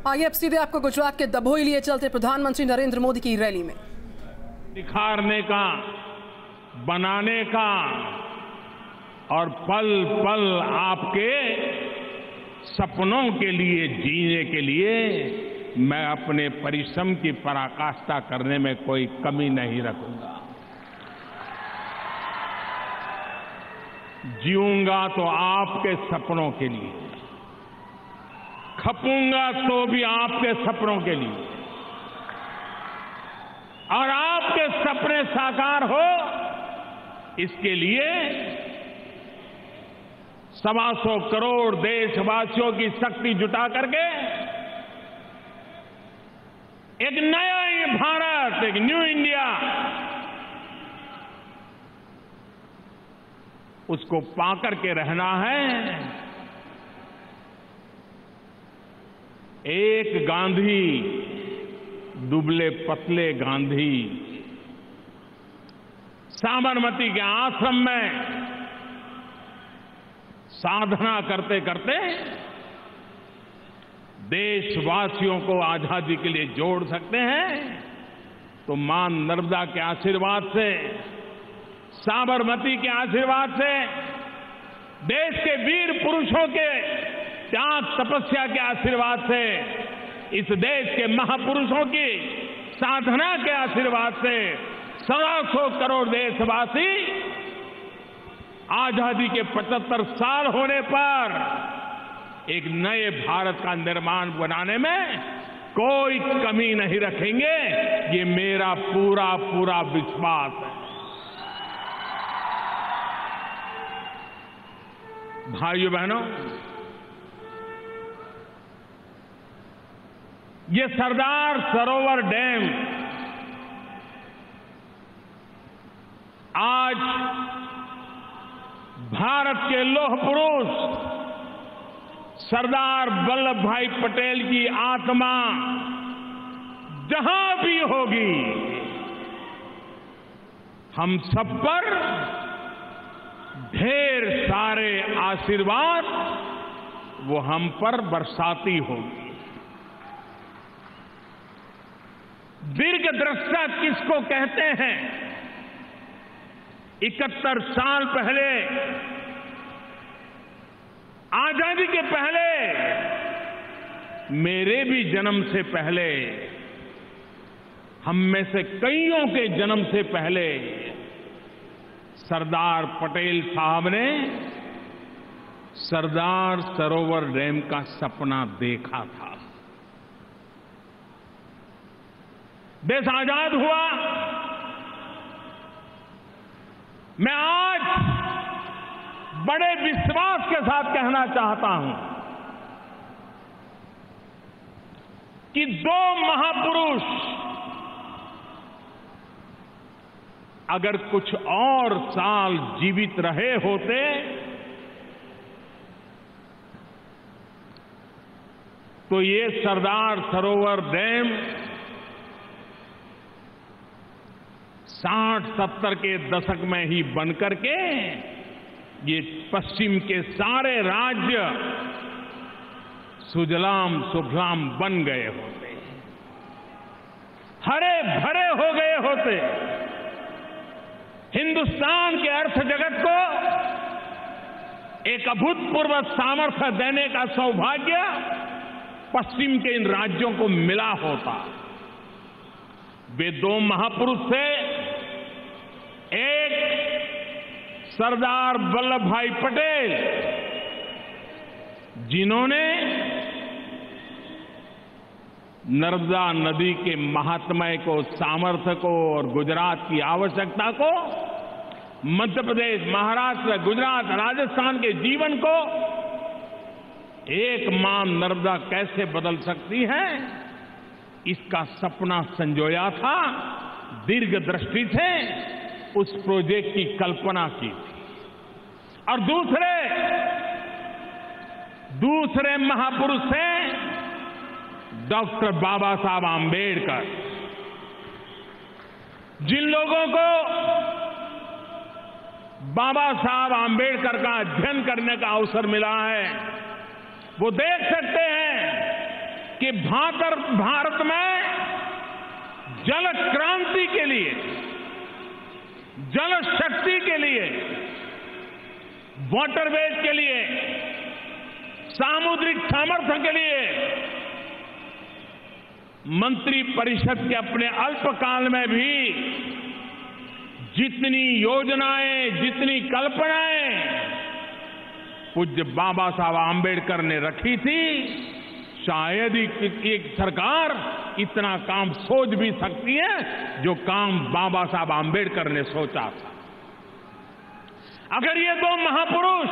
आइए अब सीधे आपको गुजरात के दभोई लिए चलते प्रधानमंत्री नरेंद्र मोदी की रैली में। निखारने का, बनाने का और पल पल आपके सपनों के लिए जीने के लिए मैं अपने परिश्रम की पराकाष्ठा करने में कोई कमी नहीं रखूंगा। जीऊंगा तो आपके सपनों के लिए, खपूंगा तो भी आपके सपनों के लिए, और आपके सपने साकार हो इसके लिए 125 करोड़ देशवासियों की शक्ति जुटा करके एक नया ये भारत, एक न्यू इंडिया, उसको पाकर के रहना है। एक गांधी, दुबले पतले गांधी साबरमती के आश्रम में साधना करते करते देशवासियों को आजादी के लिए जोड़ सकते हैं, तो मां नर्मदा के आशीर्वाद से, साबरमती के आशीर्वाद से, देश के वीर पुरुषों के त्याग तपस्या के आशीर्वाद से, इस देश के महापुरुषों की साधना के आशीर्वाद से 125 करोड़ देशवासी आजादी के 75 साल होने पर एक नए भारत का निर्माण बनाने में कोई कमी नहीं रखेंगे। ये मेरा पूरा पूरा विश्वास है। भाइयों बहनों, ये सरदार सरोवर डैम आज भारत के लौह पुरुष सरदार वल्लभ भाई पटेल की आत्मा जहां भी होगी, हम सब पर ढेर सारे आशीर्वाद वो हम पर बरसाती होगी। दीर्घदृष्टा किसको कहते हैं? 71 साल पहले, आजादी के पहले, मेरे भी जन्म से पहले, हम में से कईयों के जन्म से पहले सरदार पटेल साहब ने सरदार सरोवर डैम का सपना देखा था। देश आजाद हुआ। मैं आज बड़े विश्वास के साथ कहना चाहता हूं कि दो महापुरुष अगर कुछ और साल जीवित रहे होते तो ये सरदार सरोवर डैम 60-70 के दशक में ही बनकर के ये पश्चिम के सारे राज्य सुजलाम सुफलाम बन गए होते, हरे भरे हो गए होते। हिंदुस्तान के अर्थ जगत को एक अभूतपूर्व सामर्थ्य देने का सौभाग्य पश्चिम के इन राज्यों को मिला होता। वे दो महापुरुष थे, एक सरदार वल्लभ भाई पटेल, जिन्होंने नर्मदा नदी के महात्म्य को, सामर्थ्य को और गुजरात की आवश्यकता को, मध्य प्रदेश, महाराष्ट्र, गुजरात, राजस्थान के जीवन को एक मां नर्मदा कैसे बदल सकती है, इसका सपना संजोया था। दीर्घ दृष्टि से उस प्रोजेक्ट की कल्पना की थी। और दूसरे महापुरुष थे डॉक्टर बाबा साहब आंबेडकर, जिन लोगों को बाबा साहब आंबेडकर का अध्ययन करने का अवसर मिला है, वो देख सकते हैं कि भारत में जल क्रांति के लिए, जल शक्ति के लिए, वाटरवेज के लिए, सामुद्रिक सामर्थ्य के लिए मंत्री परिषद के अपने अल्पकाल में भी जितनी योजनाएं, जितनी कल्पनाएं पूज्य बाबा साहब आंबेडकर ने रखी थी, शायद ही एक सरकार इतना काम सोच भी सकती है जो काम बाबा साहब आंबेडकर ने सोचा था। अगर ये दो महापुरुष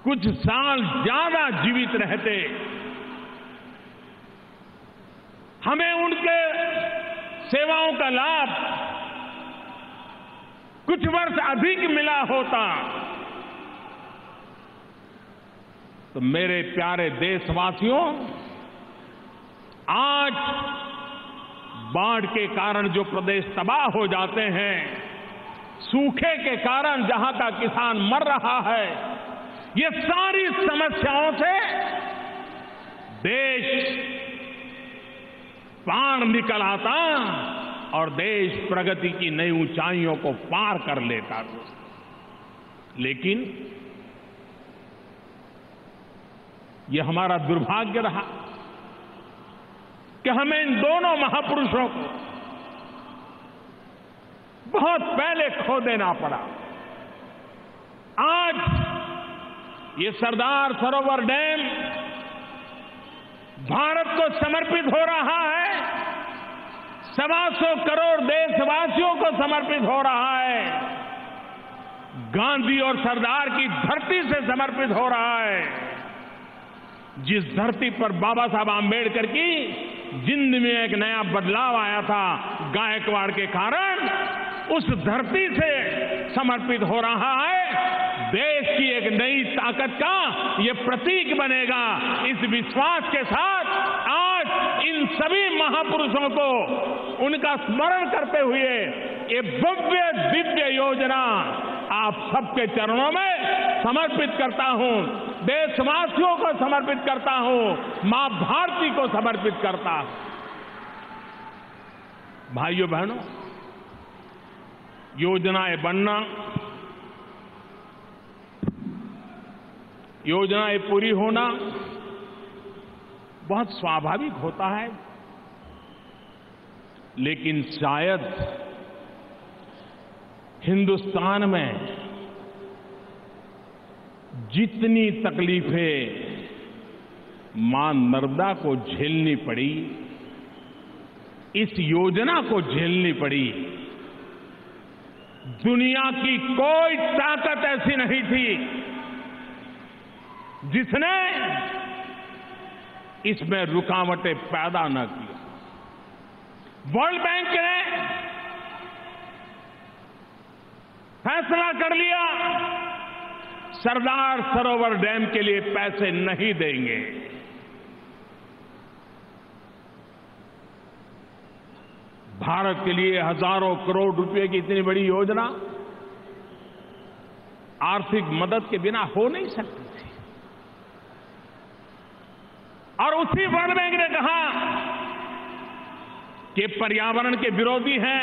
कुछ साल ज्यादा जीवित रहते, हमें उनके सेवाओं का लाभ कुछ वर्ष अधिक मिला होता, तो मेरे प्यारे देशवासियों, आज बाढ़ के कारण जो प्रदेश तबाह हो जाते हैं, सूखे के कारण जहां का किसान मर रहा है, ये सारी समस्याओं से देश पार निकल आता और देश प्रगति की नई ऊंचाइयों को पार कर लेता। लेकिन यह हमारा दुर्भाग्य रहा कि हमें इन दोनों महापुरुषों को बहुत पहले खो देना पड़ा। आज ये सरदार सरोवर डैम भारत को समर्पित हो रहा है, 125 करोड़ देशवासियों को समर्पित हो रहा है, गांधी और सरदार की धरती से समर्पित हो रहा है। जिस धरती पर बाबा साहब आंबेडकर की जिंदगी में एक नया बदलाव आया था गायकवाड़ के कारण, उस धरती से समर्पित हो रहा है। देश की एक नई ताकत का ये प्रतीक बनेगा। इस विश्वास के साथ आज इन सभी महापुरुषों को उनका स्मरण करते हुए ये भव्य दिव्य योजना आप सबके चरणों में समर्पित करता हूं, देशवासियों को समर्पित करता हूं, मां भारती को समर्पित करता हूं। भाइयों बहनों, योजनाएं बनना, योजनाएं पूरी होना बहुत स्वाभाविक होता है, लेकिन शायद हिंदुस्तान में जितनी तकलीफें मां नर्मदा को झेलनी पड़ी, इस योजना को झेलनी पड़ी, दुनिया की कोई ताकत ऐसी नहीं थी जिसने इसमें रुकावटें पैदा न की। वर्ल्ड बैंक ने फैसला कर लिया, सरदार सरोवर डैम के लिए पैसे नहीं देंगे। भारत के लिए हजारों करोड़ रुपए की इतनी बड़ी योजना आर्थिक मदद के बिना हो नहीं सकती थी। और उसी वर्ल्ड बैंक ने कहा कि पर्यावरण के विरोधी हैं,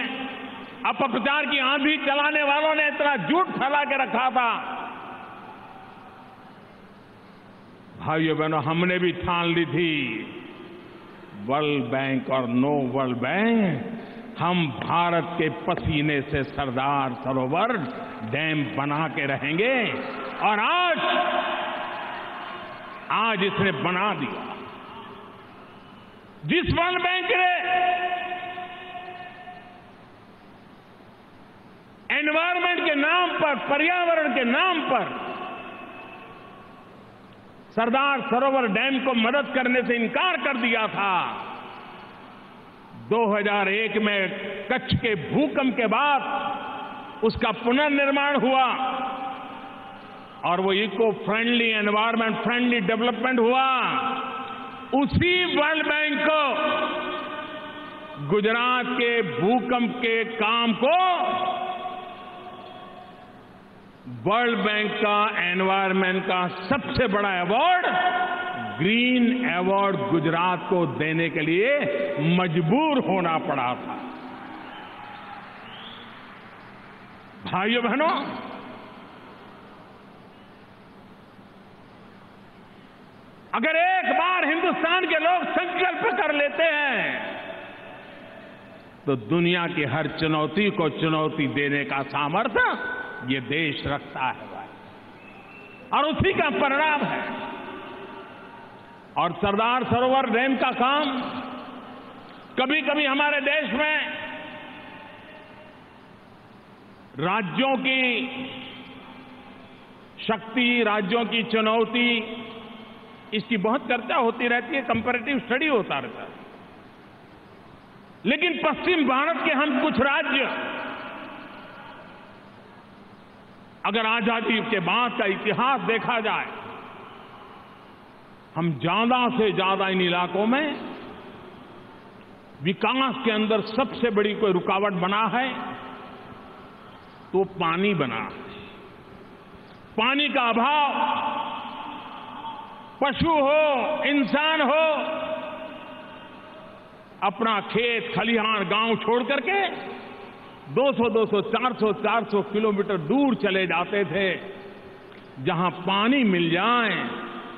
अपप्रचार की आंधी चलाने वालों ने इतना झूठ फैला के रखा था। भाइयों बहनों, हमने भी ठान ली थी, वर्ल्ड बैंक और नो वर्ल्ड बैंक, हम भारत के पसीने से सरदार सरोवर डैम बना के रहेंगे। और आज इसने बना दिया। जिस वर्ल्ड बैंक ने एनवायरमेंट के नाम पर, पर्यावरण के नाम पर सरदार सरोवर डैम को मदद करने से इनकार कर दिया था, 2001 में कच्छ के भूकंप के बाद उसका पुनर्निर्माण हुआ और वो eco friendly, environment friendly development हुआ। उसी वर्ल्ड बैंक को गुजरात के भूकंप के काम को वर्ल्ड बैंक का एनवायरमेंट का सबसे बड़ा अवार्ड ग्रीन अवार्ड गुजरात को देने के लिए मजबूर होना पड़ा था। भाइयों बहनों, अगर एक बार हिंदुस्तान के लोग संकल्प कर लेते हैं तो दुनिया की हर चुनौती को चुनौती देने का सामर्थ्य ये देश रखता है भाई, और उसी का परिणाम है। और सरदार सरोवर डैम का काम कभी कभी हमारे देश में राज्यों की शक्ति, राज्यों की चुनौती, इसकी बहुत चर्चा होती रहती है, कंपैरेटिव स्टडी होता रहता है। लेकिन पश्चिम भारत के हम कुछ राज्य, अगर आजादी के बाद का इतिहास देखा जाए, हम ज्यादा से ज्यादा इन इलाकों में विकास के अंदर सबसे बड़ी कोई रुकावट बना है तो पानी बना। पानी का अभाव, पशु हो, इंसान हो, अपना खेत खलिहान गांव छोड़ करके 200, 400 किलोमीटर दूर चले जाते थे। जहां पानी मिल जाए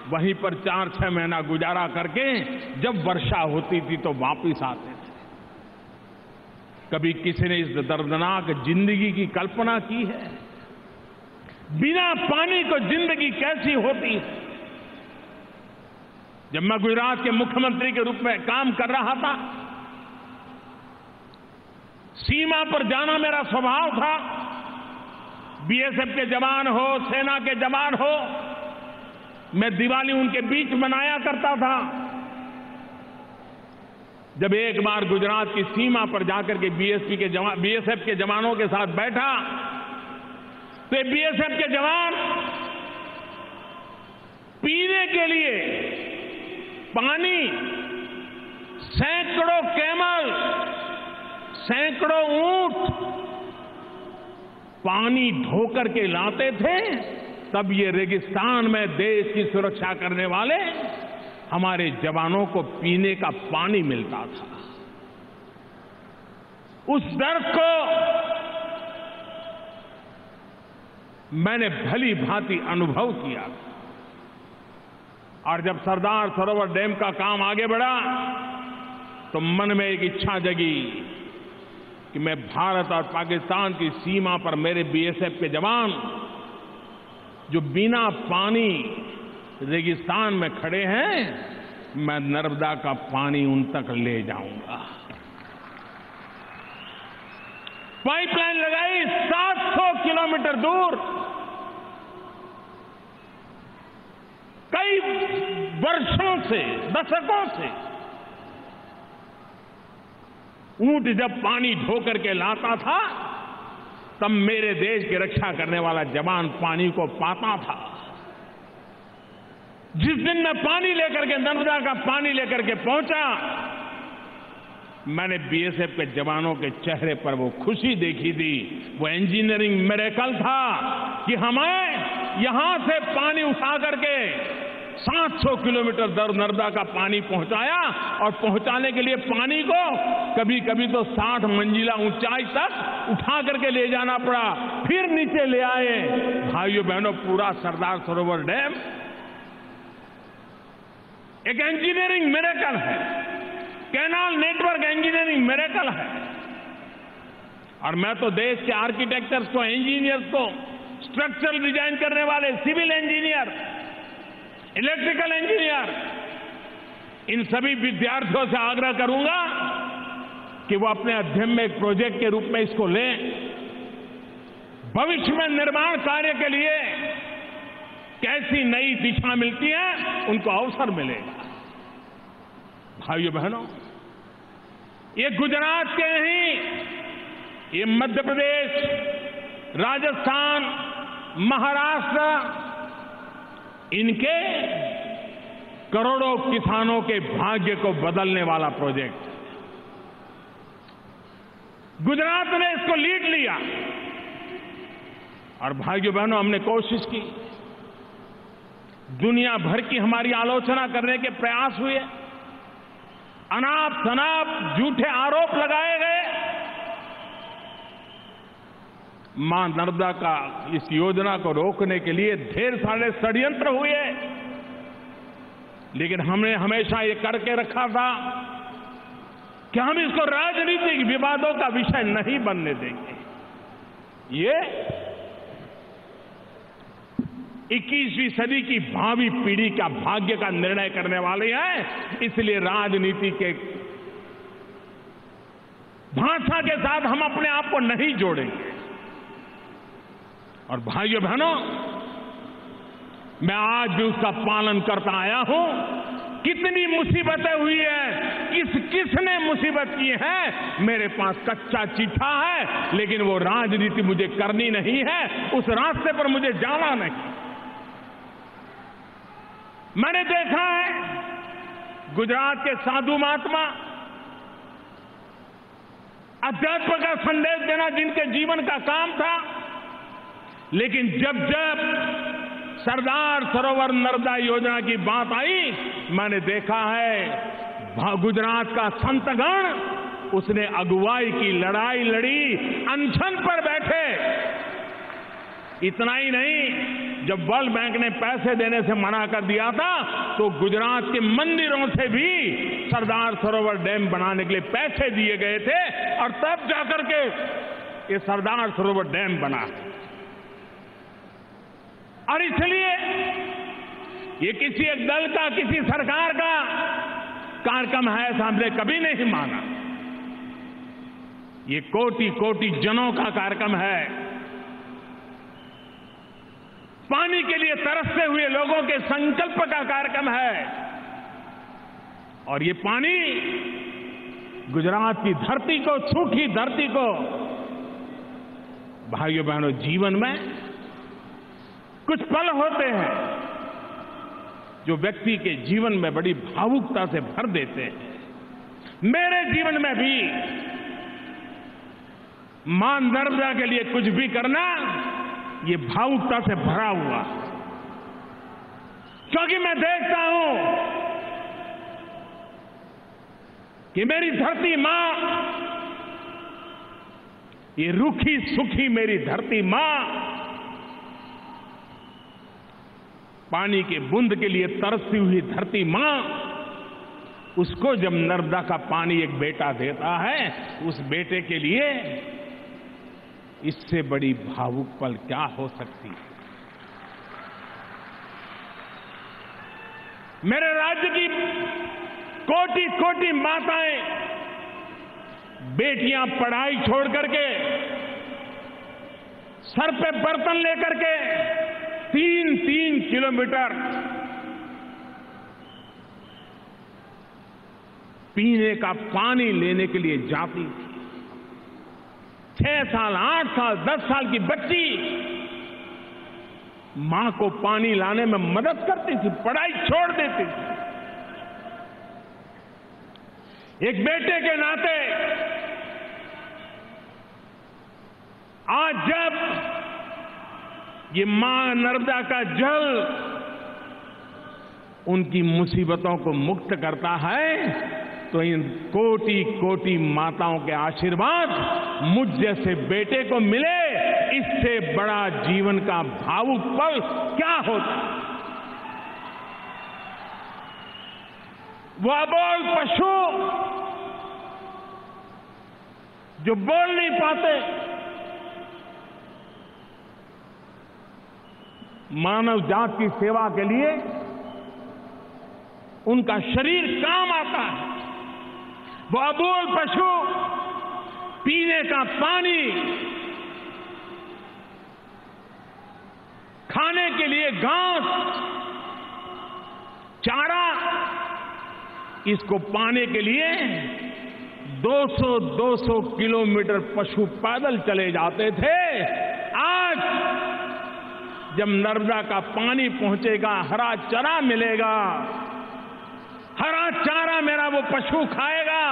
वहीं पर 4-6 महीना गुजारा करके जब वर्षा होती थी तो वापस आते थे। कभी किसी ने इस दर्दनाक जिंदगी की कल्पना की है? बिना पानी को जिंदगी कैसी होती है? जब मैं गुजरात के मुख्यमंत्री के रूप में काम कर रहा था, सीमा पर जाना मेरा स्वभाव था। बीएसएफ के जवान हो, सेना के जवान हो, मैं दिवाली उनके बीच मनाया करता था। जब एक बार गुजरात की सीमा पर जाकर के बीएसएफ के जवानों के साथ बैठा तो बीएसएफ के जवान पीने के लिए पानी सैकड़ों कैमल, सैकड़ों ऊंट पानी ढोकर के लाते थे। तब ये रेगिस्तान में देश की सुरक्षा करने वाले हमारे जवानों को पीने का पानी मिलता था। उस दर्द को मैंने भली भांति अनुभव किया। और जब सरदार सरोवर डैम का काम आगे बढ़ा तो मन में एक इच्छा जगी कि मैं भारत और पाकिस्तान की सीमा पर मेरे बीएसएफ के जवान जो बिना पानी रेगिस्तान में खड़े हैं, मैं नर्मदा का पानी उन तक ले जाऊंगा। पाइपलाइन लगाई 700 किलोमीटर दूर। कई वर्षों से, दशकों से ऊंट जब पानी ढोकर के लाता था तब मेरे देश की रक्षा करने वाला जवान पानी को पाता था। जिस दिन मैं पानी लेकर के, नर्मदा का पानी लेकर के पहुंचा, मैंने बीएसएफ के जवानों के चेहरे पर वो खुशी देखी थी। वो इंजीनियरिंग मिरेकल था कि हमें यहां से पानी उठा करके 700 किलोमीटर दूर नर्मदा का पानी पहुंचाया, और पहुंचाने के लिए पानी को कभी कभी तो 60 मंजिला ऊंचाई तक उठा करके ले जाना पड़ा, फिर नीचे ले आए। भाइयों बहनों, पूरा सरदार सरोवर डैम एक इंजीनियरिंग मिरेकल है, कैनाल नेटवर्क इंजीनियरिंग मिरेकल है। और मैं तो देश के आर्किटेक्चर्स को, इंजीनियर्स को, स्ट्रक्चरल डिजाइन करने वाले सिविल इंजीनियर, इलेक्ट्रिकल इंजीनियर, इन सभी विद्यार्थियों से आग्रह करूंगा कि वो अपने अध्ययन में एक प्रोजेक्ट के रूप में इसको लें। भविष्य में निर्माण कार्य के लिए कैसी नई दिशा मिलती है, उनको अवसर मिलेगा। भाइयों बहनों, ये गुजरात के नहीं, ये मध्य प्रदेश, राजस्थान, महाराष्ट्र, इनके करोड़ों किसानों के भाग्य को बदलने वाला प्रोजेक्ट। गुजरात ने इसको लीड लिया और भाइयों बहनों, हमने कोशिश की। दुनिया भर की हमारी आलोचना करने के प्रयास हुए, अनाप शनाप झूठे आरोप लगाए गए। मां नर्मदा का इस योजना को रोकने के लिए ढेर सारे षड्यंत्र हुए, लेकिन हमने हमेशा ये करके रखा था कि हम इसको राजनीतिक विवादों का विषय नहीं बनने देंगे। ये 21वीं सदी की भावी पीढ़ी का भाग्य का निर्णय करने वाले हैं, इसलिए राजनीति के भाषा के साथ हम अपने आप को नहीं जोड़ेंगे। और भाइयों बहनों, मैं आज भी उसका पालन करता आया हूं। कितनी मुसीबतें हुई है, किसने मुसीबत की है, मेरे पास कच्चा चिट्ठा है, लेकिन वो राजनीति मुझे करनी नहीं है, उस रास्ते पर मुझे जाना नहीं। मैंने देखा है गुजरात के साधु महात्मा अध्यात्म का संदेश देना जिनके जीवन का काम था, लेकिन जब जब सरदार सरोवर नर्मदा योजना की बात आई, मैंने देखा है गुजरात का संतगण उसने अगुवाई की, लड़ाई लड़ी, अनशन पर बैठे। इतना ही नहीं, जब वर्ल्ड बैंक ने पैसे देने से मना कर दिया था, तो गुजरात के मंदिरों से भी सरदार सरोवर डैम बनाने के लिए पैसे दिए गए थे, और तब जाकर के ये सरदार सरोवर डैम बना। और इसलिए ये किसी एक दल का, किसी सरकार का कार्यक्रम है ऐसा हमने कभी नहीं माना। ये कोटि कोटि जनों का कार्यक्रम है, पानी के लिए तरसते हुए लोगों के संकल्प का कार्यक्रम है। और ये पानी गुजरात की धरती को, सूखी धरती को, भाइयों बहनों, जीवन में कुछ पल होते हैं जो व्यक्ति के जीवन में बड़ी भावुकता से भर देते हैं। मेरे जीवन में भी मां नर्मदा के लिए कुछ भी करना ये भावुकता से भरा हुआ, क्योंकि मैं देखता हूं कि मेरी धरती मां, ये रूखी सूखी मेरी धरती मां, पानी के बूंद के लिए तरसती हुई धरती मां, उसको जब नर्मदा का पानी एक बेटा देता है, उस बेटे के लिए इससे बड़ी भावुक पल क्या हो सकती है। मेरे राज्य की कोटि कोटि माताएं, बेटियां पढ़ाई छोड़ करके, सर पे बर्तन लेकर के 3-3 किलोमीटर पीने का पानी लेने के लिए जाती थी। 6 साल, 8 साल, 10 साल की बच्ची मां को पानी लाने में मदद करती थी, पढ़ाई छोड़ देती थी। एक बेटे के नाते आज जब ये मां नर्मदा का जल उनकी मुसीबतों को मुक्त करता है, तो इन कोटि कोटि माताओं के आशीर्वाद मुझ जैसे बेटे को मिले, इससे बड़ा जीवन का भावुक पल क्या होता। वो अबोल पशु जो बोल नहीं पाते, मानव जात की सेवा के लिए उनका शरीर काम आता है। वो अबोल पशु पीने का पानी, खाने के लिए घास, चारा, इसको पाने के लिए 200 किलोमीटर पशु पैदल चले जाते थे। आज जब नर्मदा का पानी पहुंचेगा, हरा चारा मिलेगा, हरा चारा मेरा वो पशु खाएगा,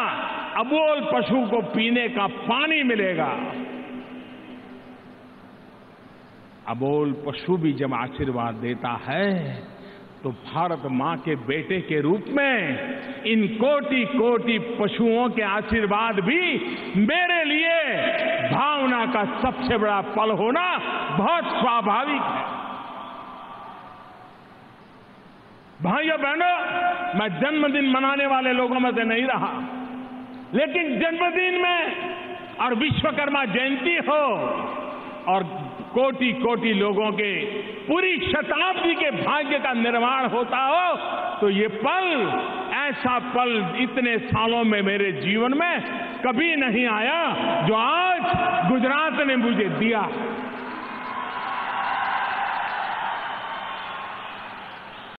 अबोल पशु को पीने का पानी मिलेगा। अबोल पशु भी जब आशीर्वाद देता है, तो भारत मां के बेटे के रूप में इन कोटि कोटि पशुओं के आशीर्वाद भी मेरे लिए भावना का सबसे बड़ा पल होना बहुत स्वाभाविक है। भाइयों बहनों, मैं जन्मदिन मनाने वाले लोगों में से नहीं रहा, लेकिन जन्मदिन में और विश्वकर्मा जयंती हो और कोटि कोटि लोगों के पूरी शताब्दी के भाग्य का निर्माण होता हो, तो ये पल, ऐसा पल इतने सालों में मेरे जीवन में कभी नहीं आया जो आज गुजरात ने मुझे दिया।